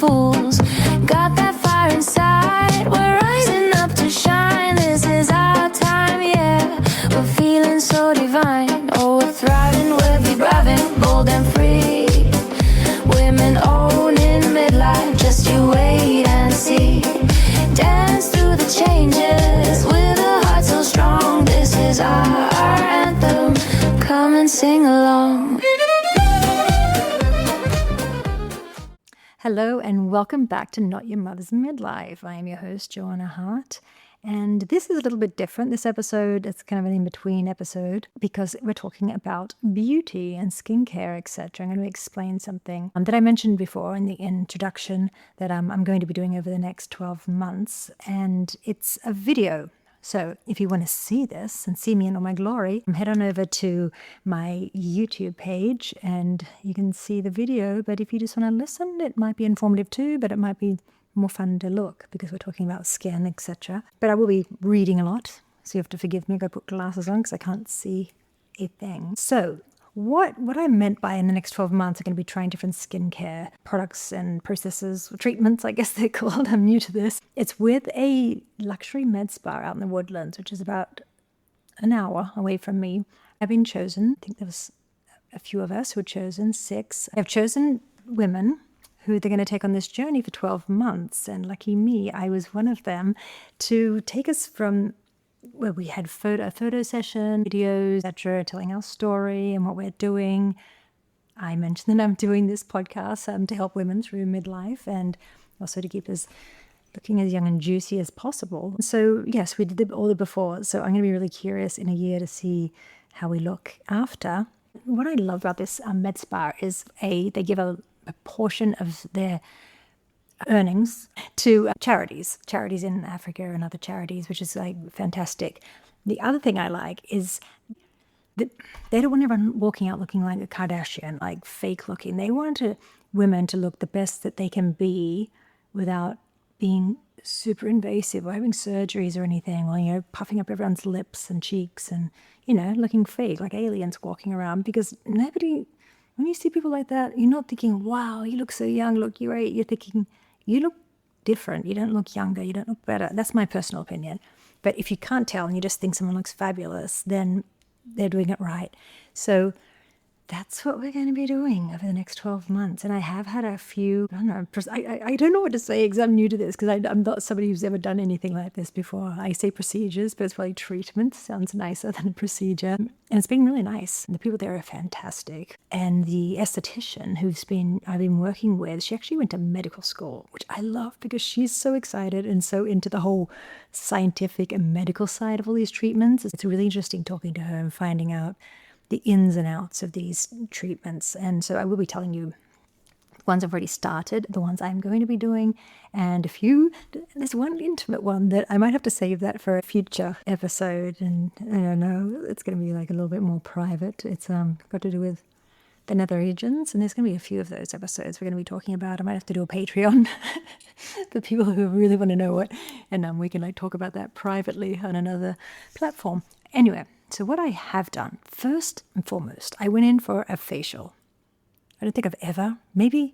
fools. Got that fire inside, we're rising up to shine. This is our time, yeah, we're feeling so divine. Oh, we're thriving, we're vibrant, bold and free. Women owning midlife, just you wait and see. Dance through the changes with a heart so strong. This is our anthem, come and sing along. Hello and welcome back to Not Your Mother's Midlife. I am your host, Johanna Hart, and this is a little bit different. This episode, it's kind of an in-between episode because we're talking about beauty and skincare, etc. I'm going to explain something that I mentioned before in the introduction that I'm going to be doing over the next 12 months, and it's a video. So if you want to see this and see me in all my glory, head on over to my YouTube page and you can see the video. But if you just want to listen, it might be informative too, but it might be more fun to look because we're talking about skin, etc. But I will be reading a lot, so you have to forgive me. I've got to put glasses on because I can't see a thing. So what I meant by in the next 12 months, I'm going to be trying different skincare products and processes, or treatments, I guess they're called. I'm new to this. It's with a luxury med spa out in the Woodlands, which is about an hour away from me. I've been chosen. I think there was a few of us who were chosen, 6. I've chosen women who they're going to take on this journey for 12 months. And lucky me, I was one of them, to take us from where we had a photo session, videos, etc., telling our story and what we're doing. I mentioned that I'm doing this podcast to help women through midlife and also to keep us looking as young and juicy as possible. So yes, we did all the before. So I'm going to be really curious in a year to see how we look after. What I love about this med spa is they give a portion of their earnings to charities in Africa and other charities, which is like fantastic. The other thing I like is that they don't want everyone walking out looking like a Kardashian, like fake looking. They want women to look the best that they can be without being super invasive or having surgeries or anything, or puffing up everyone's lips and cheeks and looking fake like aliens walking around. Because nobody, when you see people like that, you're not thinking, wow, you look so young, look great. You're thinking, you look different. You don't look younger. You don't look better. That's my personal opinion. But if you can't tell and you just think someone looks fabulous, then they're doing it right. So that's what we're going to be doing over the next 12 months. And I have had a few, I don't know what to say because I'm new to this, because I'm not somebody who's ever done anything like this before. I say procedures, but it's probably treatment. Sounds nicer than a procedure. And it's been really nice. And the people there are fantastic. And the esthetician I've been working with, she actually went to medical school, which I love because she's so excited and so into the whole scientific and medical side of all these treatments. It's really interesting talking to her and finding out the ins and outs of these treatments. And so I will be telling you the ones I've already started, the ones I'm going to be doing, and there's one intimate one that I might have to save that for a future episode. And I don't know, it's going to be like a little bit more private. It's got to do with the nether regions, and there's going to be a few of those episodes we're going to be talking about. I might have to do a Patreon for people who really want to know it, and we can talk about that privately on another platform. Anyway, so what I have done, first and foremost, I went in for a facial. I don't think I've ever, maybe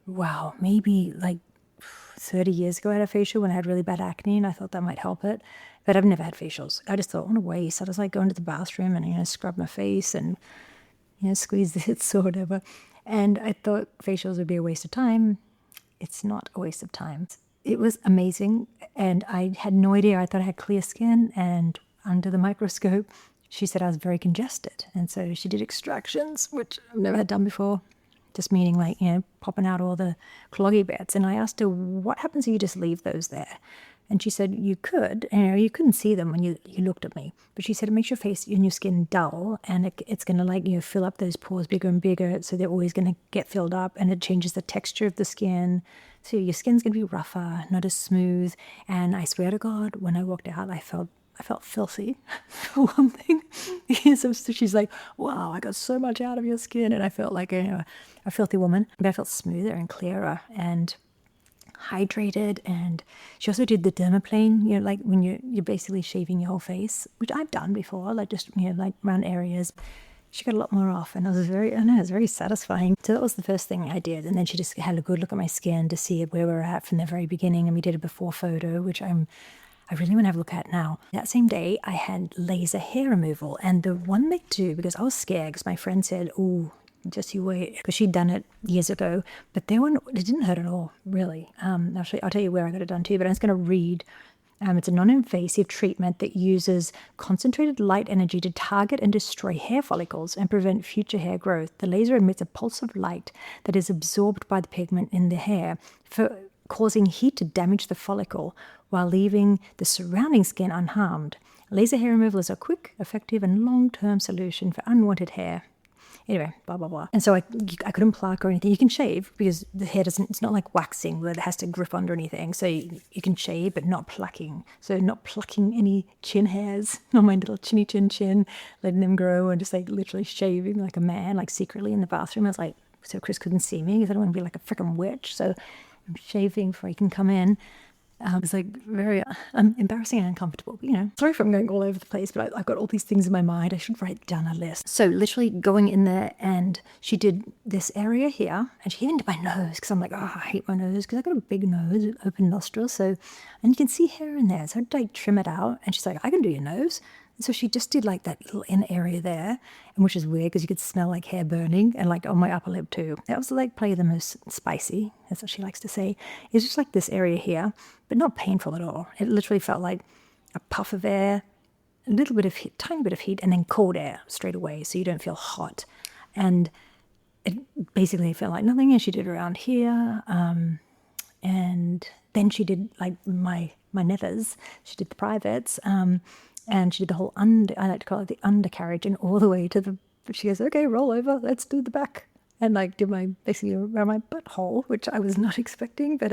like 30 years ago I had a facial when I had really bad acne, and I thought that might help it. But I've never had facials. I just thought, what a waste. I just like going to the bathroom and, scrub my face and, squeeze the hits or whatever. And I thought facials would be a waste of time. It's not a waste of time. It was amazing. And I had no idea. I thought I had clear skin, and under the microscope, she said I was very congested. And so she did extractions, which I've never had done before, just meaning popping out all the cloggy bits. And I asked her, what happens if you just leave those there? And she said, you could, you couldn't see them when you looked at me. But she said, it makes your face and your skin dull, and it's going to fill up those pores bigger and bigger. So they're always going to get filled up, and it changes the texture of the skin. So your skin's going to be rougher, not as smooth. And I swear to God, when I walked out, I felt filthy, for one thing. So she's like, wow, I got so much out of your skin. And I felt like a filthy woman. But I felt smoother and clearer and hydrated. And she also did the dermaplane, like when you're basically shaving your whole face, which I've done before, like just, like around areas. she got a lot more off, and I was very, I don't know, it was very satisfying. So that was the first thing I did. And then she just had a good look at my skin to see where we were at from the very beginning. And we did a before photo, which I really want to have a look at now. That same day, I had laser hair removal. And the one they do, because I was scared, because my friend said, oh, just you wait, because she'd done it years ago. But their one, it didn't hurt at all, really. I'll tell you where I got it done too, but I'm just going to read. It's a non-invasive treatment that uses concentrated light energy to target and destroy hair follicles and prevent future hair growth. The laser emits a pulse of light that is absorbed by the pigment in the hair, causing heat to damage the follicle while leaving the surrounding skin unharmed. Laser hair removal is a quick, effective, and long-term solution for unwanted hair. Anyway, blah, blah, blah. And so I couldn't pluck or anything. You can shave because the hair it's not like waxing where it has to grip under anything. So you can shave, but not plucking. So not plucking any chin hairs on my little chinny chin, letting them grow and just like literally shaving like a man, like secretly in the bathroom. I was like, so Chris couldn't see me because I don't want to be like a freaking witch. So I'm shaving before he can come in. It's like very embarrassing and uncomfortable. But, sorry if I'm going all over the place, but I've got all these things in my mind. I should write down a list. So literally going in there, and she did this area here, and she even did my nose because I'm like, oh, I hate my nose because I've got a big nose, open nostrils. So, and you can see hair in there. So I trim it out, and she's like, I can do your nose. And so she just did like that little inner area there, and which is weird because you could smell like hair burning, and like on my upper lip too. That was like probably the most spicy. That's what she likes to say. It's just like this area here, but not painful at all. It literally felt like a puff of air, a little bit of heat, tiny bit of heat, and then cold air straight away, so you don't feel hot. And it basically felt like nothing. And she did around here, and then she did like my nethers. She did the privates. And she did the whole I like to call it the undercarriage, and all the way to she goes, okay, roll over, let's do the back. And like did basically around my butthole, which I was not expecting, but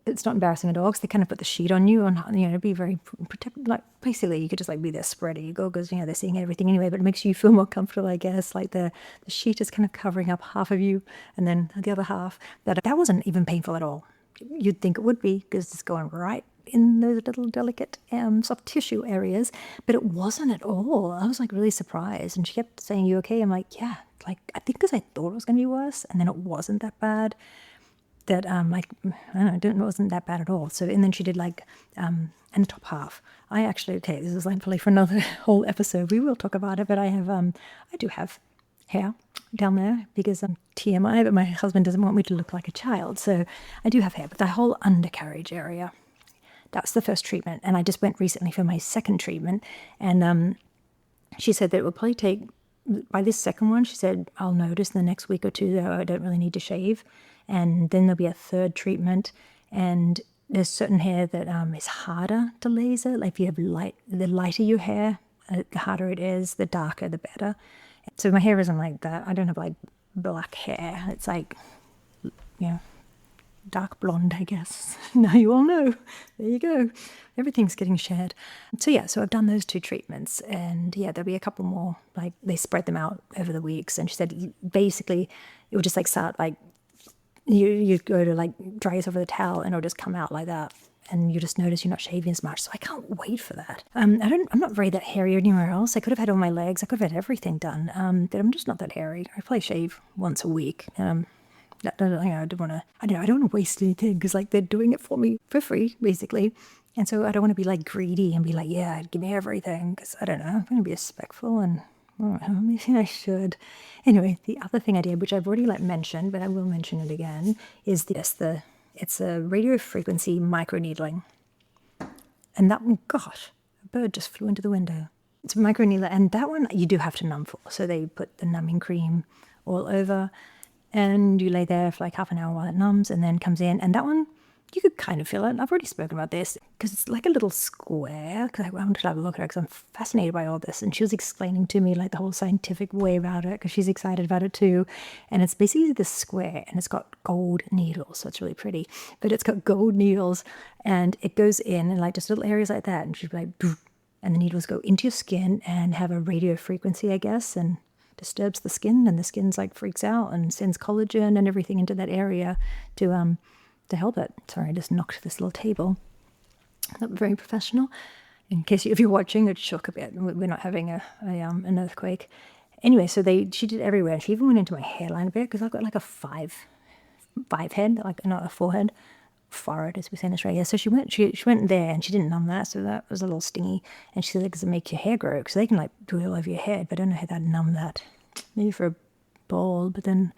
it's not embarrassing at all because they kind of put the sheet on you and, be very protected. Like basically you could just like be there spread eagle because, they're seeing everything anyway, but it makes you feel more comfortable, I guess. Like the sheet is kind of covering up half of you and then the other half. That wasn't even painful at all. You'd think it would be because it's going right in those little delicate soft tissue areas, but it wasn't at all. I was like really surprised, and she kept saying, you okay? I'm like, yeah, like I think because I thought it was going to be worse, and then it wasn't that bad. That like I don't know, it wasn't that bad at all. So and then she did like and the top half. I actually, okay, this is like probably for another whole episode. We will talk about it, but I do have hair down there because I'm TMI, but my husband doesn't want me to look like a child, so I do have hair. But the whole undercarriage area, that's the first treatment, and I just went recently for my second treatment, and she said that it would probably take, by this second one, she said, I'll notice in the next week or two that I don't really need to shave, and then there'll be a third treatment, and there's certain hair that is harder to laser. Like if you have the lighter your hair, the harder it is, the darker the better. So my hair isn't like that. I don't have like black hair. It's like, dark blonde, I guess. Now you all know. There you go. Everything's getting shared. So yeah, so I've done those 2 treatments, and yeah, there'll be a couple more. Like they spread them out over the weeks, and she said basically it would just like start like you go to like dry yourself with a towel, and it'll just come out like that, and you just notice you're not shaving as much. So I can't wait for that. I'm not very that hairy anywhere else. I could have had all my legs. I could have had everything done. But I'm just not that hairy. I probably shave once a week. I don't want to waste anything because like they're doing it for me for free, basically. And so I don't want to be like greedy and be like, yeah, give me everything, because I don't know, I'm going to be respectful, and maybe I should. Anyway, the other thing I did, which I've already like mentioned, but I will mention it again, is it's a radio frequency microneedling. And that one, gosh, a bird just flew into the window. It's a microneedler, and that one you do have to numb for. So they put the numbing cream all over, and you lay there for like half an hour while it numbs, and then comes in. And that one, you could kind of feel it. I've already spoken about this because it's like a little square, because I wanted to have a look at it because I'm fascinated by all this. And she was explaining to me like the whole scientific way about it because she's excited about it too. And it's basically this square, and it's got gold needles. So it's really pretty, but it's got gold needles, and it goes in like just little areas like that. And she'd be like, "Doof," and the needles go into your skin and have a radio frequency, I guess, and disturbs the skin, and the skin's like freaks out and sends collagen and everything into that area to help it. Sorry, I just knocked this little table. Not very professional. In case if you're watching, it shook a bit. We're not having an earthquake. Anyway, so she did everywhere. And she even went into my hairline a bit because I've got like a five head, like not a forehead, as we say in Australia. So she went there and she didn't numb that, so that was a little stingy. And she said, "Does it make your hair grow?" Because they can like do it all over your head, but I don't know how they'd numb that. Maybe for a bald, but then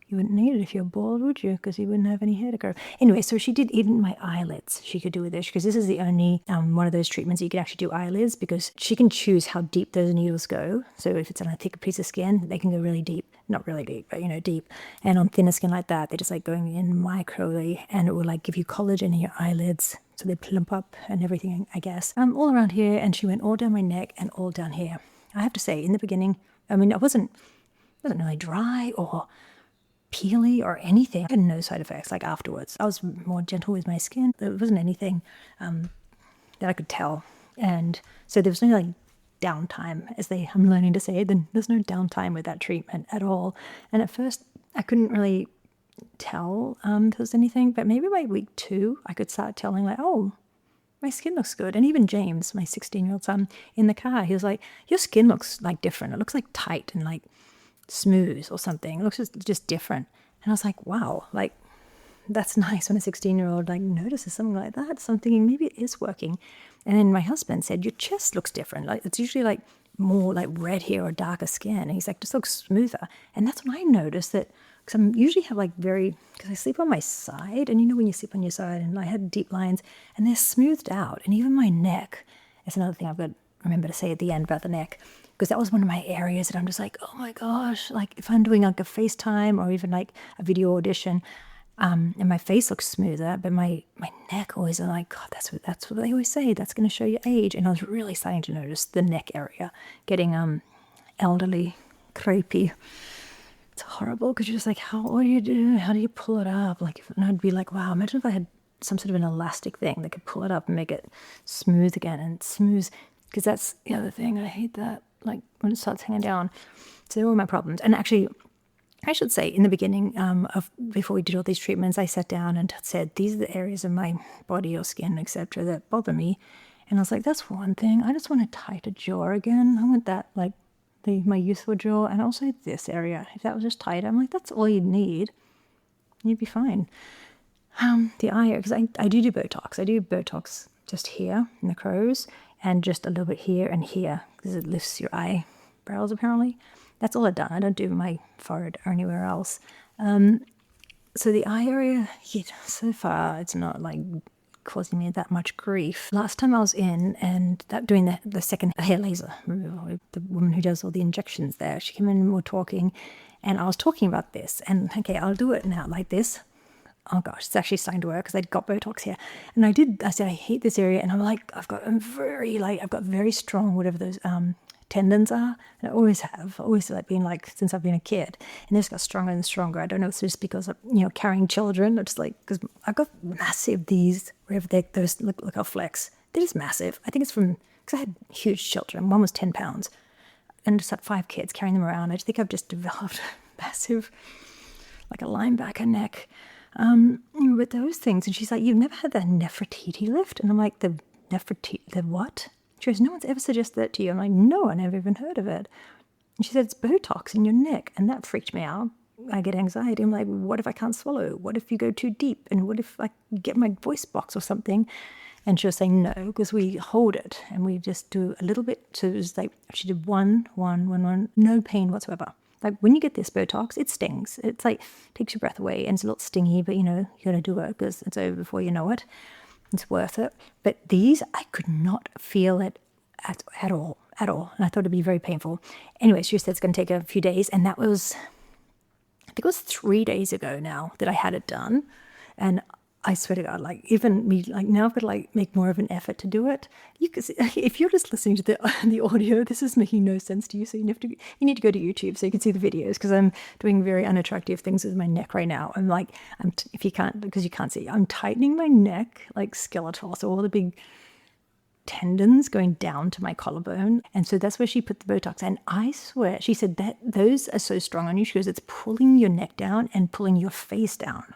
you wouldn't need it if you're bald, would you? Because you wouldn't have any hair to grow. Anyway, so she did even my eyelids. She could do with this because this is the only one of those treatments you can actually do eyelids, because she can choose how deep those needles go. So if it's on a thicker piece of skin, they can go really deep. Not really deep, but deep. And on thinner skin like that, they're just like going in microly, and it will like give you collagen in your eyelids. So they plump up and everything, I guess. All around here, and she went all down my neck and all down here. I have to say, in the beginning, I mean, it wasn't really dry or peely or anything. I had no side effects like afterwards. I was more gentle with my skin. There wasn't anything that I could tell. And so there was no like downtime, as I'm learning to say. Then there's no downtime with that treatment at all. And at first I couldn't really tell if there was anything, but maybe by week 2 I could start telling like, oh, my skin looks good. And even James, my 16-year-old son, in the car, he was like, your skin looks like different. It looks like tight and like smooth or something. It looks just different. And I was like, wow, like that's nice when a 16-year-old like notices something like that. So I'm thinking maybe it is working. And then my husband said, your chest looks different. Like it's usually like more like red hair or darker skin. And he's like, this looks smoother. And that's when I noticed that, because I usually have like because I sleep on my side, and when you sleep on your side, and I had deep lines and they're smoothed out. And even my neck, that's another thing I've got to remember to say at the end about the neck, because that was one of my areas that I'm just like, oh my gosh, like if I'm doing like a FaceTime or even like a video audition, and my face looks smoother, but my neck always, I'm like, God, that's what they always say, that's going to show your age. And I was really starting to notice the neck area getting elderly, crepey. It's horrible because you're just like, what do you do? How do you pull it up? Like, and I'd be like, wow, imagine if I had some sort of an elastic thing that could pull it up and make it smooth again. And smooth, because that's the other thing. I hate that, like when it starts hanging down. So they're all my problems. And actually, I should say, in the beginning, before we did all these treatments, I sat down and said, these are the areas of my body or skin, etc., that bother me. And I was like, that's one thing. I just want a tighter jaw again. I want that, like, my youthful jaw, and also this area. If that was just tighter, I'm like, that's all you need. You'd be fine. The eye area, because I do Botox. I do Botox just here in the crow's, and just a little bit here and here, because it lifts your eyebrows, apparently. That's all I've done. I don't do my forehead or anywhere else. So the eye area, so far, it's not like causing me that much grief. Last time I was in and doing the second hair laser removal, the woman who does all the injections there, she came in and we were talking, and I was talking about this, and okay, I'll do it now like this. Oh gosh, it's actually starting to work because I'd got Botox here. And I said, I hate this area. And I'm like, I've got very strong, whatever those tendons are. And I always have, like been like, since I've been a kid. And they just got stronger and stronger. I don't know if it's just because of, carrying children. It's like, because I've got massive these, wherever those, look how flex. They're just massive. I think it's because I had huge children. One was 10 pounds. And just had 5 kids, carrying them around. I think I've just developed massive, like a linebacker neck. With those things. And she's like, you've never had the Nefertiti lift? And I'm like, the what? She goes, no one's ever suggested that to you. I'm like, no, I never even heard of it. And she said, it's Botox in your neck. And that freaked me out. I get anxiety. I'm like, what if I can't swallow? What if you go too deep? And what if I get my voice box or something? And she was saying no, because we hold it and we just do a little bit. So it was like, she did one, no pain whatsoever. Like when you get this Botox, it stings. It's like takes your breath away, and it's a little stingy, but you're going to do it because it's over before you know it. It's worth it. But these, I could not feel it at all. And I thought it'd be very painful. Anyway, she said it's going to take a few days. And that was, I think it was 3 days ago now that I had it done. And I swear to God, like even me, like now I've got to like make more of an effort to do it. If you're just listening to the audio, this is making no sense to you. So you need to go to YouTube so you can see the videos, because I'm doing very unattractive things with my neck right now. I'm like, because you can't see, I'm tightening my neck like skeletal. So all the big tendons going down to my collarbone. And so that's where she put the Botox. And I swear, she said that those are so strong on you. She goes, it's pulling your neck down and pulling your face down.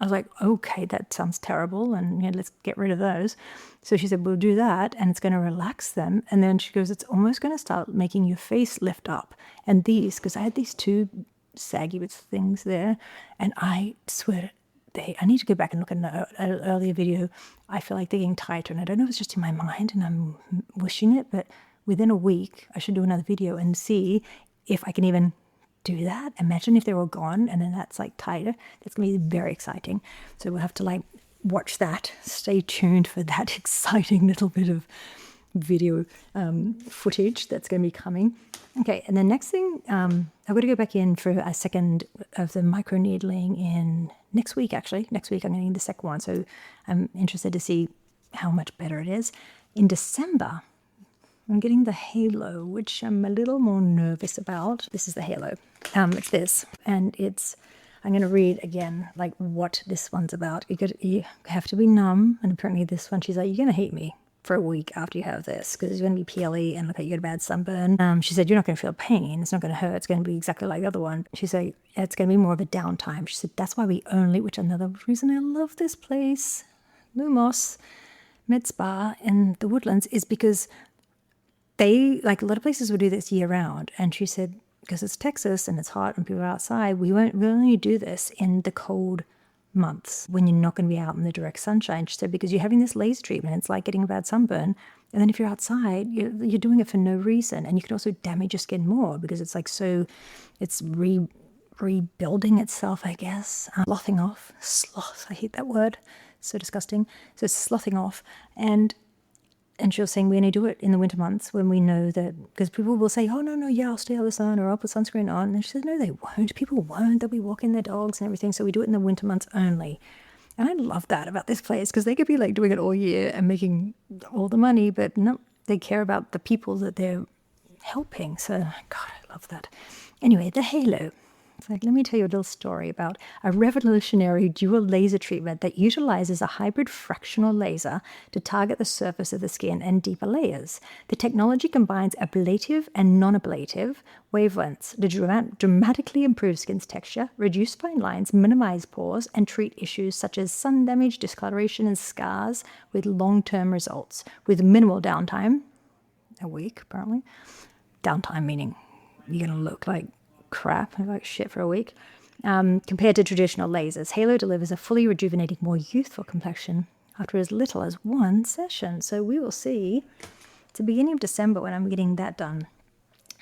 I was like, okay, that sounds terrible, and let's get rid of those. So she said, we'll do that, and it's going to relax them. And then she goes, it's almost going to start making your face lift up. And these, because I had these two saggy bits things there, and I swear, I need to go back and look at an earlier video. I feel like they're getting tighter, and I don't know if it's just in my mind and I'm wishing it, but within a week, I should do another video and see if I can even do that. Imagine if they're all gone and then that's like tighter. That's going to be very exciting. So we'll have to like watch that. Stay tuned for that exciting little bit of video footage that's going to be coming. Okay, and the next thing, I've got to go back in for a second of the micro needling in next week, actually. Next week I'm going to need the second one. So I'm interested to see how much better it is. In December, I'm getting the halo, which I'm a little more nervous about. This is the halo. It's this, and I'm going to read again, like what this one's about. You have to be numb, and apparently this one, she's like, you're going to hate me for a week after you have this, because it's going to be PLE, and look like you got a bad sunburn. She said, you're not going to feel pain. It's not going to hurt. It's going to be exactly like the other one. She said, it's going to be more of a downtime. She said, that's why we only, which another reason I love this place, Lumos Med Spa in the Woodlands, is because they, like a lot of places, will do this year round. And she said, because it's Texas and it's hot and people are outside, we only do this in the cold months when you're not going to be out in the direct sunshine. She said, because you're having this laser treatment, it's like getting a bad sunburn. And then if you're outside, you're doing it for no reason. And you can also damage your skin more because it's like it's rebuilding itself, I guess. Slothing off. Sloth, I hate that word. So disgusting. So it's slothing off. And she was saying we only do it in the winter months when we know that, because people will say, oh, no, yeah, I'll stay out of the sun or I'll put sunscreen on. And she said, no, they won't. People won't. They'll be walking their dogs and everything. So we do it in the winter months only. And I love that about this place, because they could be like doing it all year and making all the money, but no, they care about the people that they're helping. So, God, I love that. Anyway, the halo. So let me tell you a little story about a revolutionary dual laser treatment that utilizes a hybrid fractional laser to target the surface of the skin and deeper layers. The technology combines ablative and non-ablative wavelengths to dramatically improve skin's texture, reduce fine lines, minimize pores, and treat issues such as sun damage, discoloration, and scars with long-term results, with minimal downtime, a week apparently. Downtime meaning you're going to look like crap, like shit for a week. Compared to traditional lasers, Halo delivers a fully rejuvenating, more youthful complexion after as little as one session. So we will see. It's the beginning of December when I'm getting that done.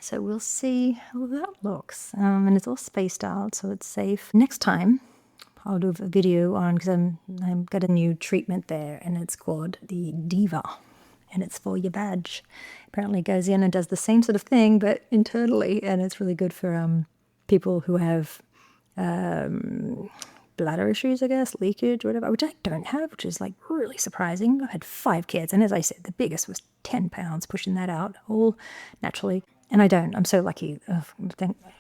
So we'll see how that looks. And it's all spaced out, so it's safe. Next time, I'll do a video on, because I've got a new treatment there, and it's called the Diva. And it's for your badge. Apparently it goes in and does the same sort of thing, but internally, and it's really good for people who have bladder issues, I guess, leakage, whatever, which I don't have, which is like really surprising. I've had 5 kids, and as I said, the biggest was 10 pounds, pushing that out all naturally. And I don't. I'm so lucky. I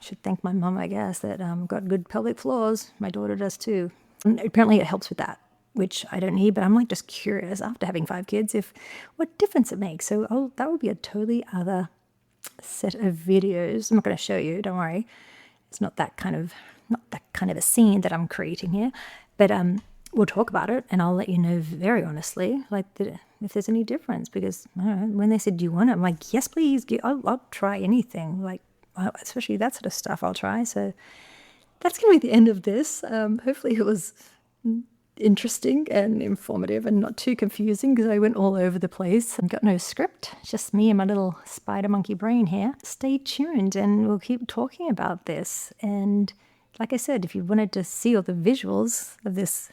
should thank my mum, I guess, that I've got good pelvic floors. My daughter does too. And apparently it helps with that, which I don't need, but I'm like just curious after having 5 kids what difference it makes. So that would be a totally other set of videos. I'm not going to show you, don't worry. It's not that kind of a scene that I'm creating here, but we'll talk about it, and I'll let you know very honestly, like if there's any difference. Because I don't know, when they said, "Do you want it?" I'm like, "Yes, please. I'll try anything. Like especially that sort of stuff, I'll try." So that's going to be the end of this. Hopefully, it was interesting and informative and not too confusing, because I went all over the place and got no script. It's just me and my little spider monkey brain here. Stay tuned and we'll keep talking about this. And like I said, if you wanted to see all the visuals of this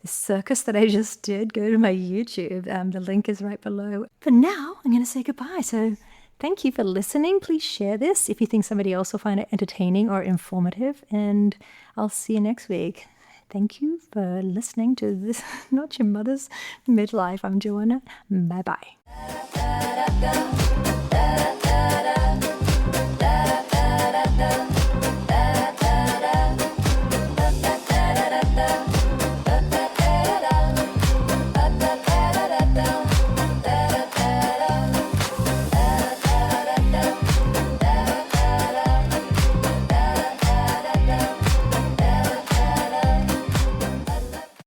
circus that I just did, go to my YouTube. The link is right below. For now, I'm going to say goodbye. So thank you for listening. Please share this if you think somebody else will find it entertaining or informative. And I'll see you next week. Thank you for listening to this Not Your Mother's Midlife. I'm Johanna. Bye-bye.